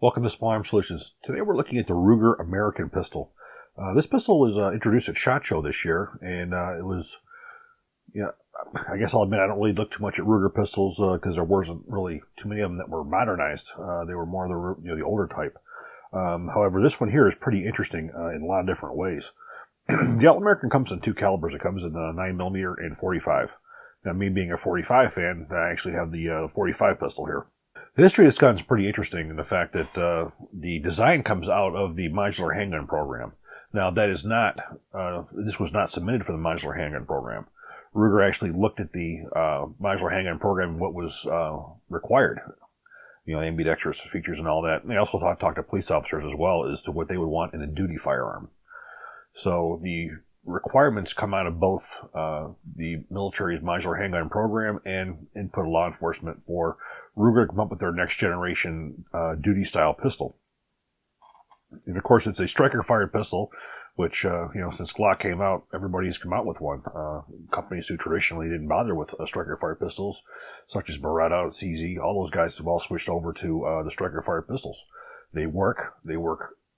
Welcome to Small Arms Solutions. Today we're looking at the Ruger American pistol. This pistol was introduced at SHOT Show this year, and it was, I guess I'll admit I don't really look too much at Ruger pistols because there wasn't really too many of them that were modernized. They were more the older type. However, this one here is pretty interesting in a lot of different ways. The All-American comes in two calibers. It comes in 9mm and 45. Now, me being a 45 fan, I actually have the 45 pistol here. The history of this gun is pretty interesting in the fact that the design comes out of the Modular handgun program. Now, that is not, this was not submitted for the Modular handgun program. Ruger actually looked at the Modular handgun program and what was required. Ambidextrous features and all that. And they also talked to police officers as well as to what they would want in a duty firearm. So the requirements come out of both the military's Modular handgun program and input of law enforcement for Ruger to come up with their next generation duty-style pistol. And of course, it's a striker-fired pistol, which, since Glock came out, everybody's come out with one. Companies who traditionally didn't bother with striker-fired pistols, such as Beretta, CZ, all those guys have all switched over to the striker-fired pistols. They work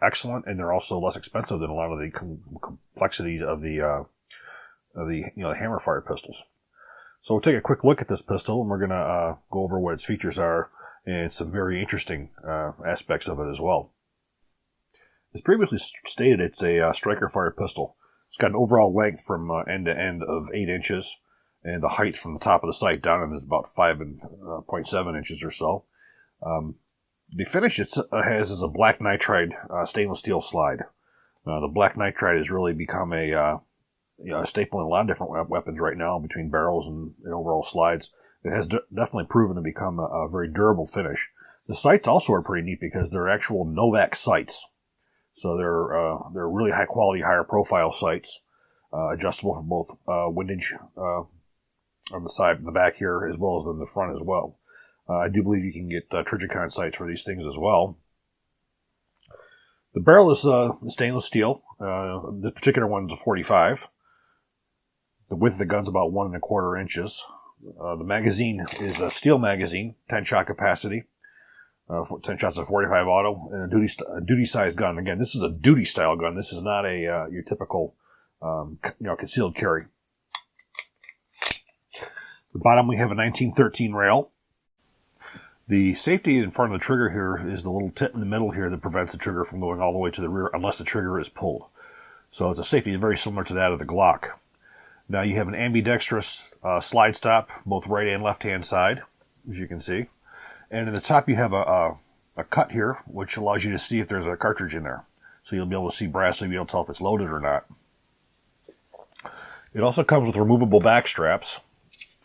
excellent, and they're also less expensive than a lot of the complexities of the hammer-fired pistols. So we'll take a quick look at this pistol, and we're going to go over what its features are and some very interesting aspects of it as well. As previously stated, it's a striker-fired pistol. It's got an overall length from end to end of 8 inches, and the height from the top of the sight down is about 5.7 inches or so. The finish it has is a black nitride stainless steel slide. The black nitride has really become a staple in a lot of different weapons right now, between barrels and overall slides. It has definitely proven to become a very durable finish. The sights also are pretty neat because they're actual Novak sights. So they're really high quality, higher profile sights, adjustable for both windage on the side and the back here, as well as in the front as well. I do believe you can get Trigicon sights for these things as well. The barrel is stainless steel. This particular one's a 45. The width of the gun's about 1.25 inches. The magazine is a steel magazine, 10-shot capacity, 10 shots of 45 auto, and a duty-sized gun. Again, this is a duty-style gun. This is not a your typical concealed carry. The bottom we have a 1913 rail. The safety in front of the trigger here is the little tip in the middle here that prevents the trigger from going all the way to the rear unless the trigger is pulled. So it's a safety very similar to that of the Glock. Now you have an ambidextrous slide stop, both right and left-hand side, as you can see. And in the top you have a cut here, which allows you to see if there's a cartridge in there. So you'll be able to see brass, so you'll be able to tell if it's loaded or not. It also comes with removable back straps,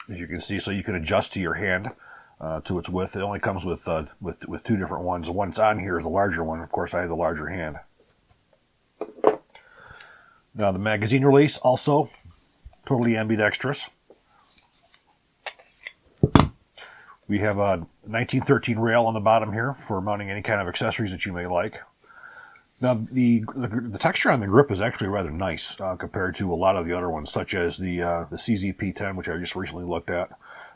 as you can see, so you can adjust to your hand. To its width. It only comes with two different ones. The one that's on here is the larger one. Of course, I have the larger hand. Now, the magazine release also totally ambidextrous. We have a 1913 rail on the bottom here for mounting any kind of accessories that you may like. Now, the texture on the grip is actually rather nice compared to a lot of the other ones, such as the CZP-10, which I just recently looked at.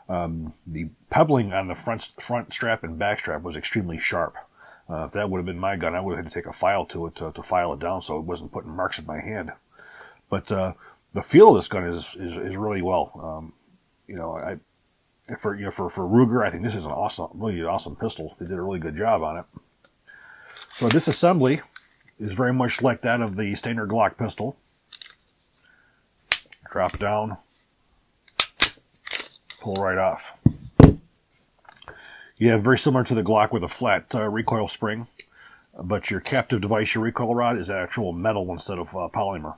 The pebbling on the front strap and back strap was extremely sharp. If that would have been my gun, I would have had to take a file to it to file it down so it wasn't putting marks in my hand. But the feel of this gun is really well. For Ruger, I think this is really awesome pistol. They did a really good job on it. So this assembly is very much like that of the standard Glock pistol. Drop down. Pull right off. You have very similar to the Glock with a flat recoil spring, but your captive device, your recoil rod, is actual metal instead of polymer.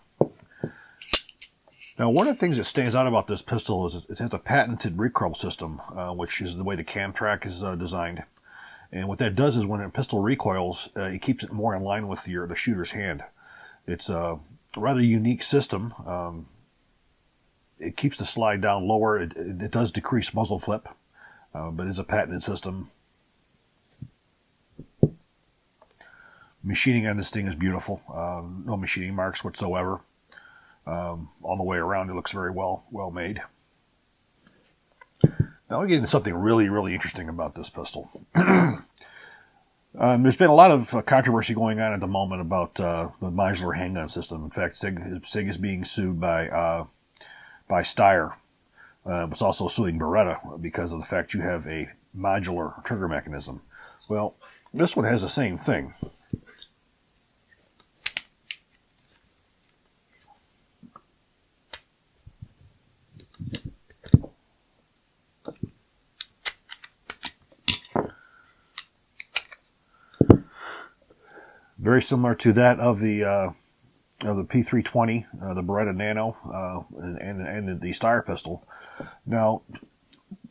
Now, one of the things that stands out about this pistol is it has a patented recoil system, which is the way the cam track is designed. And what that does is when a pistol recoils, it keeps it more in line with the shooter's hand. It's a rather unique system. It keeps the slide down lower. It does decrease muzzle flip, but it's a patented system. Machining on this thing is beautiful. No machining marks whatsoever. All the way around, it looks very well made. Now we get into something really, really interesting about this pistol. There's been a lot of controversy going on at the moment about the modular handgun system. In fact, SIG is being sued by Steyr. It's also suing Beretta because of the fact you have a modular trigger mechanism. Well, this one has the same thing. Very similar to that of the P320, the Beretta Nano, and the Steyr pistol. Now,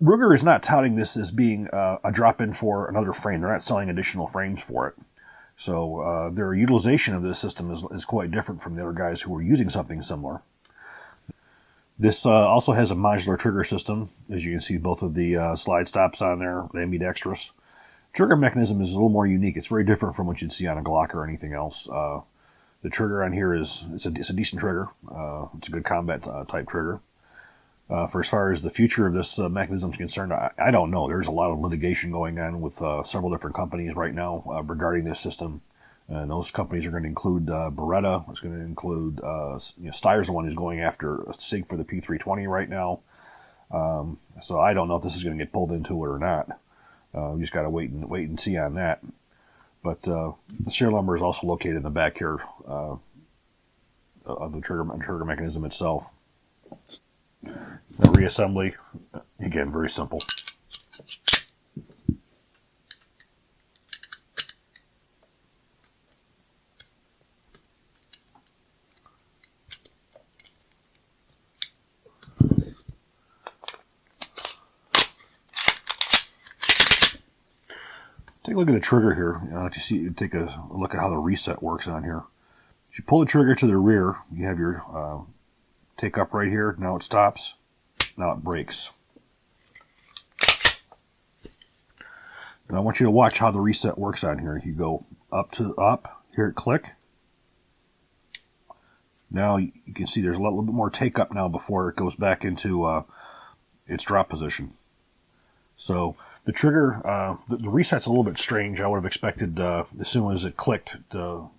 Ruger is not touting this as being a drop-in for another frame. They're not selling additional frames for it. So their utilization of this system is quite different from the other guys who are using something similar. This also has a modular trigger system. As you can see, both of the slide stops on there, the ambidextrous. Trigger mechanism is a little more unique. It's very different from what you'd see on a Glock or anything else. The trigger on here it's a decent trigger. It's a good combat type trigger. For as far as the future of this mechanism is concerned, I don't know. There's a lot of litigation going on with several different companies right now regarding this system. And those companies are going to include Beretta. It's going to include Steyr's the one who's going after SIG for the P320 right now. So I don't know if this is going to get pulled into it or not. We just got to wait and see on that. But the serial number is also located in the back here of the trigger mechanism itself. The reassembly, again, very simple. Take a look at the trigger here. Take a look at how the reset works on here. If you pull the trigger to the rear, you have your take up right here. Now it stops. Now it breaks. And I want you to watch how the reset works on here. You go up to up, hear it click. Now you can see there's a little bit more take up now before it goes back into its drop position. So the trigger, the reset's a little bit strange. I would have expected as soon as it clicked to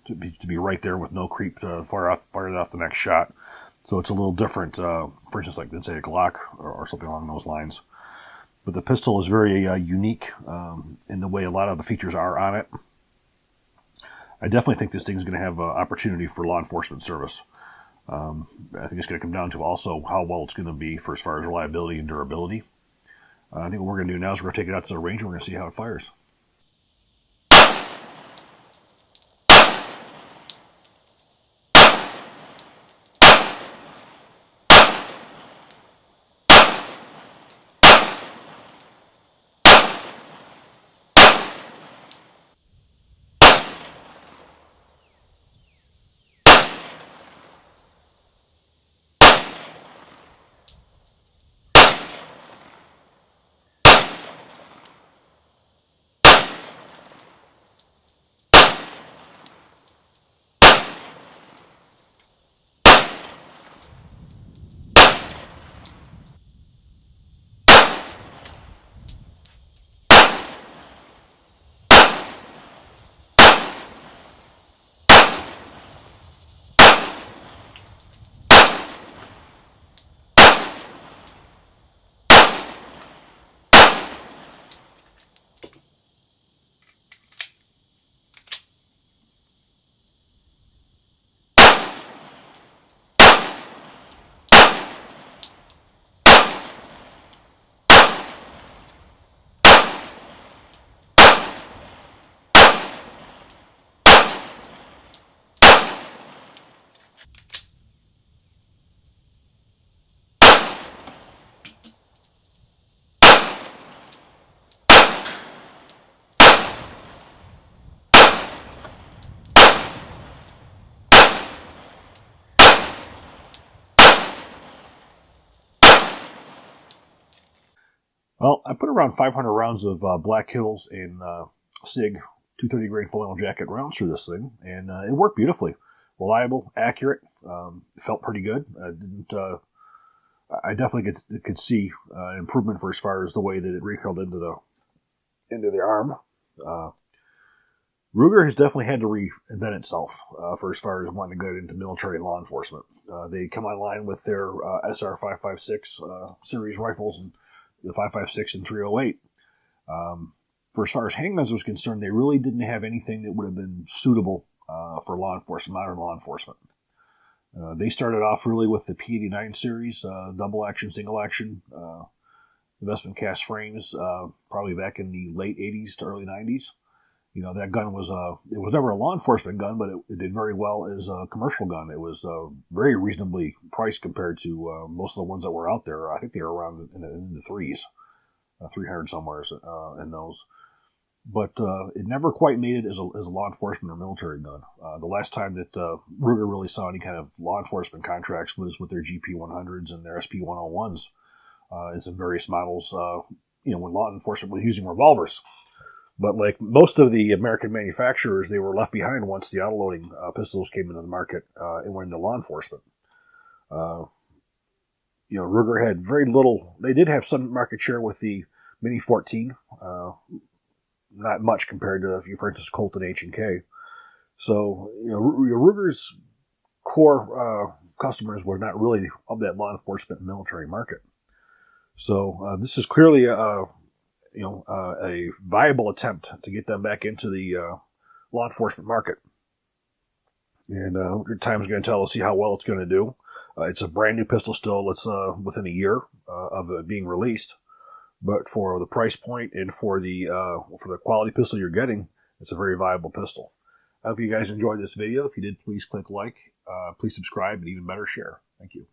be right there with no creep to fire off the next shot. So it's a little different, for instance, like let's say a Glock or something along those lines. But the pistol is very unique in the way a lot of the features are on it. I definitely think this thing is going to have an opportunity for law enforcement service. I think it's going to come down to also how well it's going to be for as far as reliability and durability. I think what we're going to do now is we're going to take it out to the range and we're going to see how it fires. Well, I put around 500 rounds of Black Hills and SIG 230 grain full metal jacket rounds through this thing, and it worked beautifully. Reliable, accurate, felt pretty good. I definitely could see improvement for as far as the way that it recoiled into the arm. Ruger has definitely had to reinvent itself for as far as wanting to get into military and law enforcement. They come online with their SR556 series rifles and the 556 and 308. For as far as Hangman's was concerned, they really didn't have anything that would have been suitable for law enforcement, modern law enforcement. They started off really with the P89 series, double action, single action, investment cast frames, probably back in the late 80s to early 90s. You know, that gun was it was never a law enforcement gun, but it did very well as a commercial gun. It was very reasonably priced compared to most of the ones that were out there. I think they were around in the threes, 300 somewhere in those. But it never quite made it as a law enforcement or military gun. The last time that Ruger really saw any kind of law enforcement contracts was with their GP100s and their SP101s in some various models, when law enforcement was using revolvers. But like most of the American manufacturers, they were left behind once the autoloading pistols came into the market and went into law enforcement. Ruger had very little. They did have some market share with the Mini 14, not much compared to, for instance, Colt and H&K. So, Ruger's core customers were not really of that law enforcement and military market. So this is clearly a viable attempt to get them back into the law enforcement market. And time's going to tell us, see how well it's going to do. It's a brand new pistol still. It's within a year of it being released. But for the price point and for the quality pistol you're getting, it's a very viable pistol. I hope you guys enjoyed this video. If you did, please click like, please subscribe, and even better, share. Thank you.